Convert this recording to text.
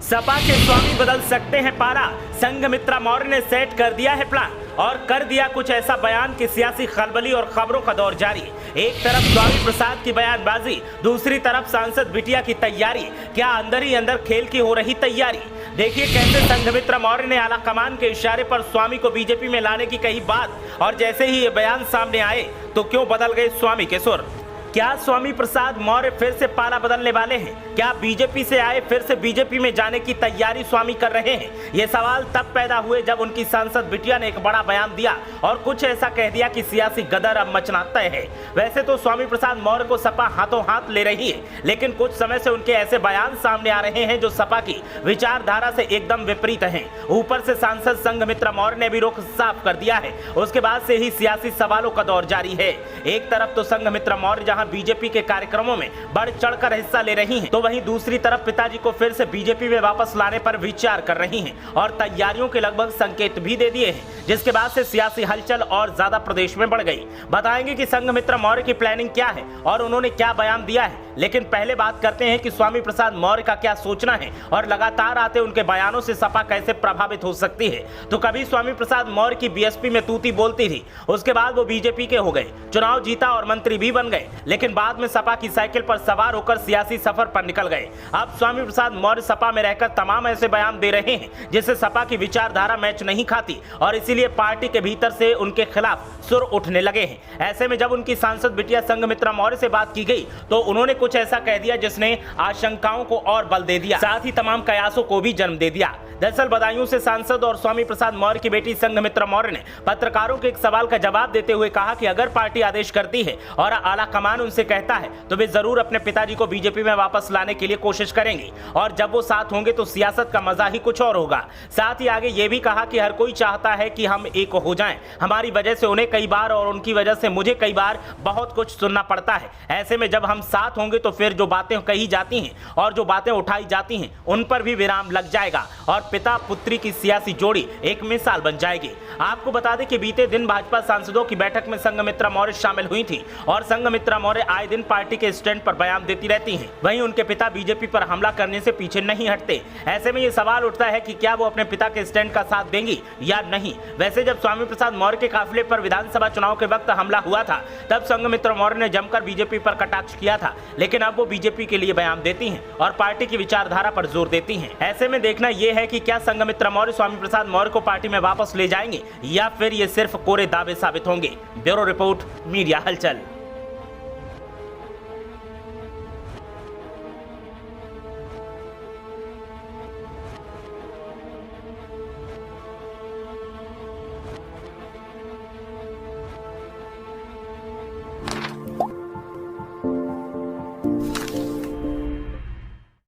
सपा के स्वामी बदल सकते हैं पारा। संघमित्रा मौर्य ने सेट कर दिया है प्लान और कर दिया कुछ ऐसा बयान कि सियासी खलबली और खबरों का दौर जारी। एक तरफ स्वामी प्रसाद की बयानबाजी, दूसरी तरफ सांसद बिटिया की तैयारी। क्या अंदर ही अंदर खेल की हो रही तैयारी? देखिए कैसे संघमित्रा मौर्य ने आला कमान के इशारे पर स्वामी को बीजेपी में लाने की कही बात, और जैसे ही ये बयान सामने आए तो क्यों बदल गए स्वामी के सुर। क्या स्वामी प्रसाद मौर्य फिर से पाला बदलने वाले हैं? क्या बीजेपी से आए फिर से बीजेपी में जाने की तैयारी स्वामी कर रहे हैं? ये सवाल तब पैदा हुए जब उनकी सांसद बिटिया ने एक बड़ा बयान दिया और कुछ ऐसा कह दिया कि सियासी गदर अब मचना तय है। वैसे तो स्वामी प्रसाद मौर्य को सपा हाथों हाथ ले रही है, लेकिन कुछ समय से उनके ऐसे बयान सामने आ रहे हैं जो सपा की विचारधारा से एकदम विपरीत हैं। ऊपर से सांसद संघमित्रा मौर्य ने भी रुख साफ कर दिया है। उसके बाद से ही सियासी सवालों का दौर जारी है। एक तरफ तो संघमित्रा मौर्य जहां बीजेपी के कार्यक्रमों में बढ़ चढ़कर हिस्सा ले रही हैं, तो वहीं दूसरी तरफ पिताजी को फिर से बीजेपी में वापस लाने पर विचार कर रही हैं और तैयारियों के लगभग संकेत भी दे दिए हैं, जिसके बाद से सियासी हलचल और ज्यादा प्रदेश में बढ़ गई। बताएंगे कि संघमित्रा मौर्य की प्लानिंग क्या है और उन्होंने क्या बयान दिया है, लेकिन पहले बात करते हैं कि स्वामी प्रसाद मौर्य का क्या सोचना है और लगातार आते उनके बयानों से सपा कैसे प्रभावित हो सकती है। तो कभी स्वामी प्रसाद मौर्य की बीएसपी में तूती बोलती थी, उसके बाद वो बीजेपी के हो गए, चुनाव जीता और मंत्री भी बन गए, लेकिन बाद में सपा की साइकिल पर सवार होकर सियासी सफर पर निकल गए। अब स्वामी प्रसाद मौर्य सपा में रहकर तमाम ऐसे बयान दे रहे हैं जिससे सपा की विचारधारा मैच नहीं खाती और इसीलिए पार्टी के भीतर से उनके खिलाफ सुर उठने लगे हैं। ऐसे में जब उनकी सांसद बिटिया संघमित्रा मौर्य से बात की गई तो उन्होंने कुछ ऐसा कह दिया जिसने आशंकाओं को और बल दे दिया, साथ ही तमाम कयासों को भी जन्म दे दिया। दरअसल बदायूं से सांसद और स्वामी प्रसाद मौर्य की बेटी संघमित्रा मौर्य ने पत्रकारों के एक सवाल का जवाब देते हुए कहा कि अगर पार्टी आदेश करती है और आला कमान उनसे कहता है तो वे जरूर अपने पिताजी को बीजेपी में वापस लाने के लिए कोशिश करेंगी और जब वो साथ होंगे तो सियासत का मजा ही कुछ और होगा। साथ ही आगे ये भी कहा कि हर कोई चाहता है कि हम एक हो जाएं। हमारी वजह से उन्हें कई बार और उनकी वजह से मुझे कई बार बहुत कुछ सुनना पड़ता है। ऐसे में जब हम साथ होंगे तो फिर जो बातें कही जाती हैं और जो बातें उठाई जाती हैं उन पर भी विराम लग जाएगा और पिता पुत्री की सियासी जोड़ी एक मिसाल बन जाएगी। आपको बता दें कि बीते दिन भाजपा सांसदों की बैठक में संघमित्रा मौर्य शामिल हुई थी और संघमित्रा मौर्य आए दिन पार्टी के स्टैंड पर बयान देती रहती हैं। वहीं उनके पिता बीजेपी पर हमला करने से पीछे नहीं हटते। ऐसे में ये सवाल उठता है कि क्या वो अपने पिता के स्टैंड का साथ देंगी या नहीं। वैसे जब स्वामी प्रसाद मौर्य के काफिले पर विधानसभा चुनाव के वक्त हमला हुआ था तब संघमित्रा मौर्य ने जमकर बीजेपी पर कटाक्ष किया था, लेकिन अब वो बीजेपी के लिए बयान देती हैं और पार्टी की विचारधारा पर जोर देती हैं। ऐसे में देखना यह है कि क्या संघमित्रा मौर्य स्वामी प्रसाद मौर्य को पार्टी में वापस ले जाएंगे या फिर ये सिर्फ कोरे दावे साबित होंगे। ब्यूरो रिपोर्ट, मीडिया हलचल।